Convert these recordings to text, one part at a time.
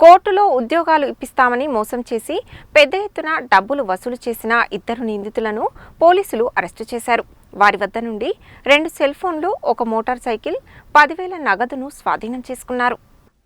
కోర్టులో ఉద్యోగాలు ఇప్పిస్తామని మోసం చేసి పెద్ద ఎత్తున డబ్బులు వసూలు చేసిన ఇద్దరు నిందితులను పోలీసులు అరెస్టు చేశారు. వారి వద్ద నుండి 2 సెల్ ఫోన్లు, 1 మోటార్ సైకిల్, 10,000 నగదును స్వాధీనం చేసుకున్నారు.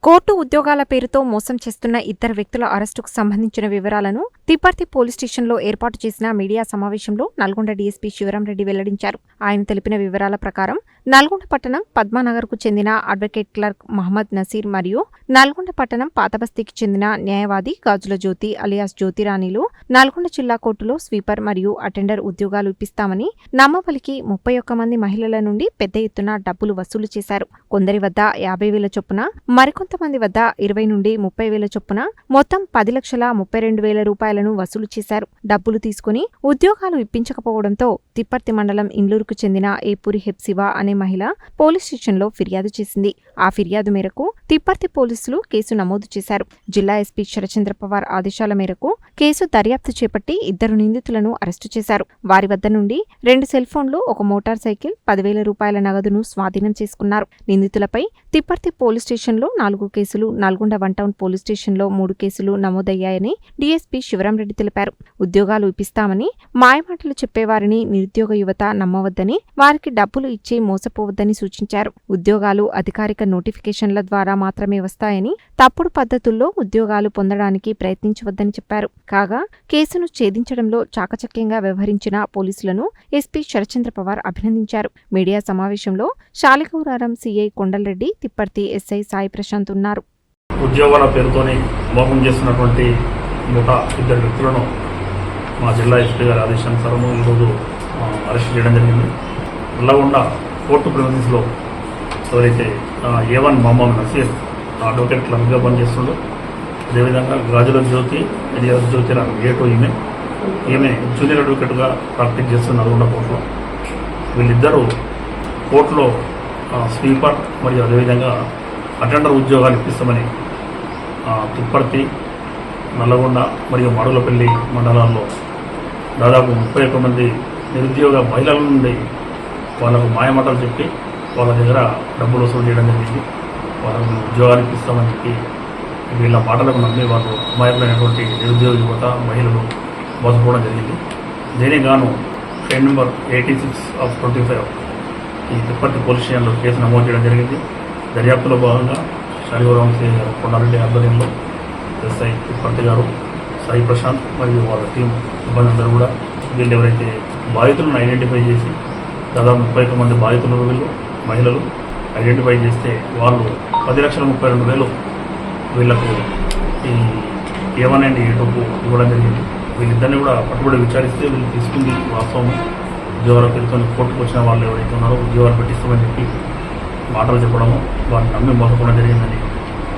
కోర్టు ఉద్యోగాల పేరుతో మోసం చేస్తున్న ఇద్దరు వ్యక్తుల అరెస్టుకు సంబంధించిన వివరాలను తిప్పర్తి పోలీస్ స్టేషన్లో ఏర్పాటు చేసిన మీడియా సమావేశంలో నల్గొండ డీఎస్పీ శివరాంరెడ్డి వెల్లడించారు. ఆయన తెలిపిన వివరాల ప్రకారం నల్గొండ పట్టణం పద్మానగర్కు చెందిన అడ్వకేట్ క్లర్క్ మహమ్మద్ నసీర్ మరియు నల్గొండ పట్టణం పాతబస్తీకి చెందిన న్యాయవాది గాజుల జ్యోతి అలియాస్ జ్యోతిరాణిలు నల్గొండ జిల్లా కోర్టులో స్వీపర్ మరియు అటెండర్ ఉద్యోగాలు ఇప్పిస్తామని నమ్మబలికి 31 మంది మహిళల నుండి పెద్ద ఎత్తున డబ్బులు వసూలు చేశారు. కొందరి వద్ద 50,000 చొప్పున, మరికొంతమంది వద్ద 20 నుండి 30,000 చొప్పున మొత్తం 10,32,000 రూపాయలను వసూలు చేశారు. డబ్బులు తీసుకుని ఉద్యోగాలు ఇప్పించకపోవడంతో తిప్పర్తి మండలం ఇండ్లూరుకు చెందిన ఏపూరి హెప్సివా అనే మహిళ పోలీస్ స్టేషన్లో ఫిర్యాదు చేసింది. ఆ ఫిర్యాదు మేరకు తిప్పర్తి పోలీసులు కేసు నమోదు చేశారు. జిల్లా ఎస్పీ శరచంద్ర పవార్ ఆదేశాల మేరకు కేసు దర్యాప్తు చేపట్టి ఇద్దరు నిందితులను అరెస్టు చేశారు. వారి వద్ద నుండి 2 సెల్ ఫోన్లు, 1 మోటార్ సైకిల్, 10,000 రూపాయల నగదును స్వాధీనం చేసుకున్నారు. నిందితులపై తిప్పర్తి పోలీస్ స్టేషన్లో 4 కేసులు, నల్గొండ 1 టౌన్ పోలీస్ స్టేషన్లో 3 కేసులు నమోదయ్యాయని డీఎస్పీ శివరాంరెడ్డి తెలిపారు. ఉద్యోగాలు ఇప్పిస్తామని మాయమాటలు చెప్పేవారిని నిరుద్యోగ యువత నమ్మవద్దని, వారికి డబ్బులు ఇచ్చి మోసపోవద్దని సూచించారు. ఉద్యోగాలు అధికారిక నోటిఫికేషన్ల ద్వారా మాత్రమే వస్తాయని, తప్పుడు పద్ధతుల్లో ఉద్యోగాలు పొందడానికి ప్రయత్నించవద్దని చెప్పారు. కాగా కేసును ఛేదించడంలో చాకచక్యంగా వ్యవహరించిన పోలీసులను ఎస్పీ శరచంద్ర పవార్ అభినందించారు. మీడియా సమావేశంలో శాలిగౌరారం సీఐ కొండలరెడ్డి, తిప్పర్తి ఎస్ఐ సాయి ప్రశాంత్ ఉన్నారు. ఉద్యోగాల పేరుతోనే మోసం చేస్తున్నటువంటి ఇద్దరు వ్యక్తులను మా జిల్లా ఎస్పీ గారి ఆదేశానుసారం ఈరోజు అరెస్ట్ చేయడం జరిగింది. నల్లగొండ కోర్టు ప్రిమిసెస్లో ఎవరైతే A1 మహమ్మద్ నసీర్ అడ్వకేట్ క్లర్క్గా పనిచేస్తుండో, అదేవిధంగా గాజుల జ్యోతి అలియాస్ జ్యోతిరాణి A2 ఈమె జూనియర్ అడ్వకేట్గా ప్రాక్టీస్ చేస్తున్న నల్గొండ కోర్టులో. వీళ్ళిద్దరూ కోర్టులో స్వీపర్ మరియు అదేవిధంగా అటెండర్ ఉద్యోగాలు ఇప్పిస్తామని తిప్పర్తి, నల్లగొండ మరియు మాడుగులపల్లి మండలాల్లో దాదాపు 31 మంది నిరుద్యోగ మహిళల నుండి వాళ్ళకు మాయమాటలు చెప్పి వాళ్ళ దగ్గర డబ్బులు వసూలు చేయడం జరిగింది. వాళ్ళకు ఉద్యోగాలు ఇప్పిస్తామని చెప్పి వీళ్ళ మాటలకు నమ్మి వాళ్ళు అమాయకులైనటువంటి నిరుద్యోగ యువత మహిళలు మోసపోవడం జరిగింది. దీనికి గాను కేసు నెంబర్ 86/25 ఈ తిప్పర్తి పోలీస్ స్టేషన్లో కేసు నమోదు చేయడం జరిగింది. దర్యాప్తులో భాగంగా శాలిగౌరారం సీఐ గారు కొండారెడ్డి ఆధ్వర్యంలో ఎస్ఐ తిప్పర్తి గారు, సాయి ప్రశాంత్ మరియు వాళ్ళ టీం సిబ్బంది అందరూ కూడా వీళ్ళు ఎవరైతే బాధితులను ఐడెంటిఫై చేసి దాదాపు 31 మంది బాధితులు వీళ్ళు మహిళలు ఐడెంటిఫై చేస్తే వాళ్ళు 10,32,000 వీళ్లకు ఈ A1 అండ్ A2 ఇవ్వడం జరిగింది. వీళ్ళిద్దరిని కూడా పట్టుబడి విచారిస్తే వీళ్ళు తీసుకుంది వాస్తవం. ఉద్యోగాల పేరుతో కోర్టుకు వచ్చిన వాళ్ళు ఎవరైతే ఉన్నారో ఉద్యోగాలు పెట్టిస్తామని చెప్పి మాటలు చెప్పడము, వారిని నమ్మి మోసపోవడం జరిగిందని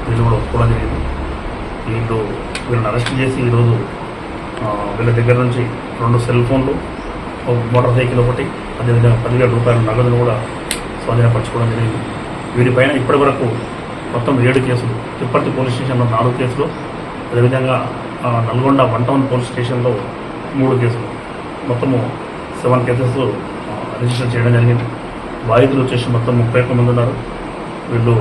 వీళ్ళు కూడా ఒప్పుకోవడం జరిగింది. వీళ్ళని అరెస్ట్ చేసి ఈరోజు వీళ్ళ దగ్గర నుంచి 2 సెల్ ఫోన్లు, 1 మోటార్ సైకిల్ ఒకటి, అదేవిధంగా 10,000 రూపాయల నగదును కూడా స్వాధీనపరచుకోవడం జరిగింది. వీటిపైన ఇప్పటి వరకు మొత్తం 7 కేసులు, తిప్పర్తి పోలీస్ స్టేషన్లో 4 కేసులు, అదేవిధంగా నల్గొండ 1 టౌన్ పోలీస్ స్టేషన్లో 3 కేసులు, మొత్తము 7 కేసెస్ రిజిస్టర్ చేయడం జరిగింది. బాధితులు వచ్చేసి మొత్తం 31 మంది ఉన్నారు. వీళ్ళు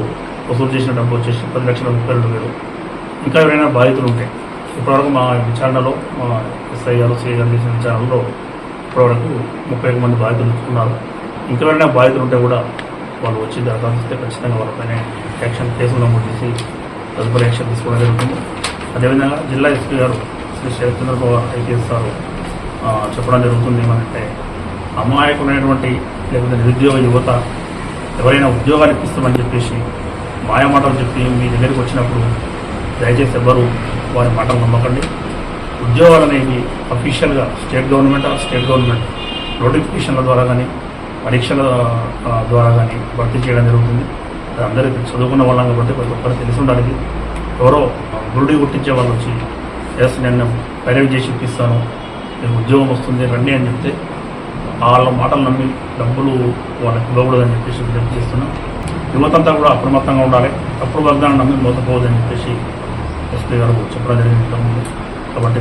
వసూలు చేసిన డబ్బు వచ్చేసి 10,32,000. ఇంకా ఎవరైనా బాధితులు ఉంటే ఇప్పటివరకు మా విచారణలో మా ఎస్ఐ గారు, సిఐ గారు చేసిన విచారణలో ఇప్పటివరకు 31 మంది బాధితులు ఉన్నారు. ఇంకా ఎవరైనా బాధితులు ఉంటే కూడా వాళ్ళు వచ్చి దరఖాస్తు ఖచ్చితంగా వాళ్ళపైన కేసులు నమోదు చేసి తదుపరి యాక్షన్ తీసుకోవడం జరుగుతుంది. అదేవిధంగా జిల్లా ఎస్పీ గారు శ్రీ శరచంద్ర పవార్ ఐపీఎస్ గారు చెప్పడం జరుగుతుంది. ఏమంటే అమాయకులైనటువంటి లేకపోతే నిరుద్యోగ యువత ఎవరైనా ఉద్యోగాలు ఇప్పిస్తామని చెప్పేసి మాయమాటలు చెప్పి మీ దగ్గరికి వచ్చినప్పుడు దయచేసి ఎవ్వరూ వారి మాటలు నమ్మకండి. ఉద్యోగాలు అనేవి అఫీషియల్గా స్టేట్ గవర్నమెంట్ నోటిఫికేషన్ల ద్వారా కానీ పరీక్షల ద్వారా కానీ భర్తీ చేయడం జరుగుతుంది. అది అందరికీ చదువుకున్న వాళ్ళం కాబట్టి ప్రతి ఒక్కరు తెలిసి ఉండాలి. ఎవరో గురుడి గుర్తించే వాళ్ళు వచ్చి నేను ప్రైవేట్ చేసి ఇప్పిస్తాను, మీకు ఉద్యోగం వస్తుంది రండి అని చెప్తే వాళ్ళ మాటలు నమ్మి డబ్బులు వాళ్ళకి ఇవ్వకూడదని చెప్పేసి విజ్ఞప్తి చేస్తున్నాం. యువతంతా కూడా అప్రమత్తంగా ఉండాలి, తప్పుడు వర్గాన్ని నమ్మి మోసపోవద్దని చెప్పేసి ఎస్పీ గారు చెప్పడం జరిగింది. కాబట్టి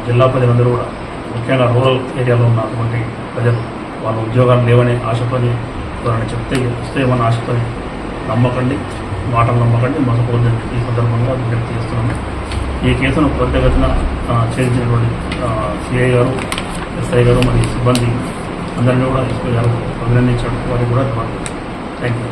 జిల్లా ప్రజలందరూ కూడా ముఖ్యంగా రూరల్ ఏరియాలో ఉన్నటువంటి ప్రజలు వాళ్ళ ఉద్యోగాలు లేవనే ఆశతోని ఎవరైనా చెప్తే వస్తే ఏమన్న ఆశతోని నమ్మకండి. మాటలు నమ్మకండి, మోసపోవద్దని ఈ సందర్భంగా విజ్ఞప్తి చేస్తున్నాము. ఈ కేసును త్వరితగతిన ఛేదించినటువంటి సిఐ గారు, ఎస్ఐ గారు మరియు సిబ్బంది అందరినీ కూడా ఎస్పీ గారు అభినందించడం వారికి కూడా థ్యాంక్ యూ.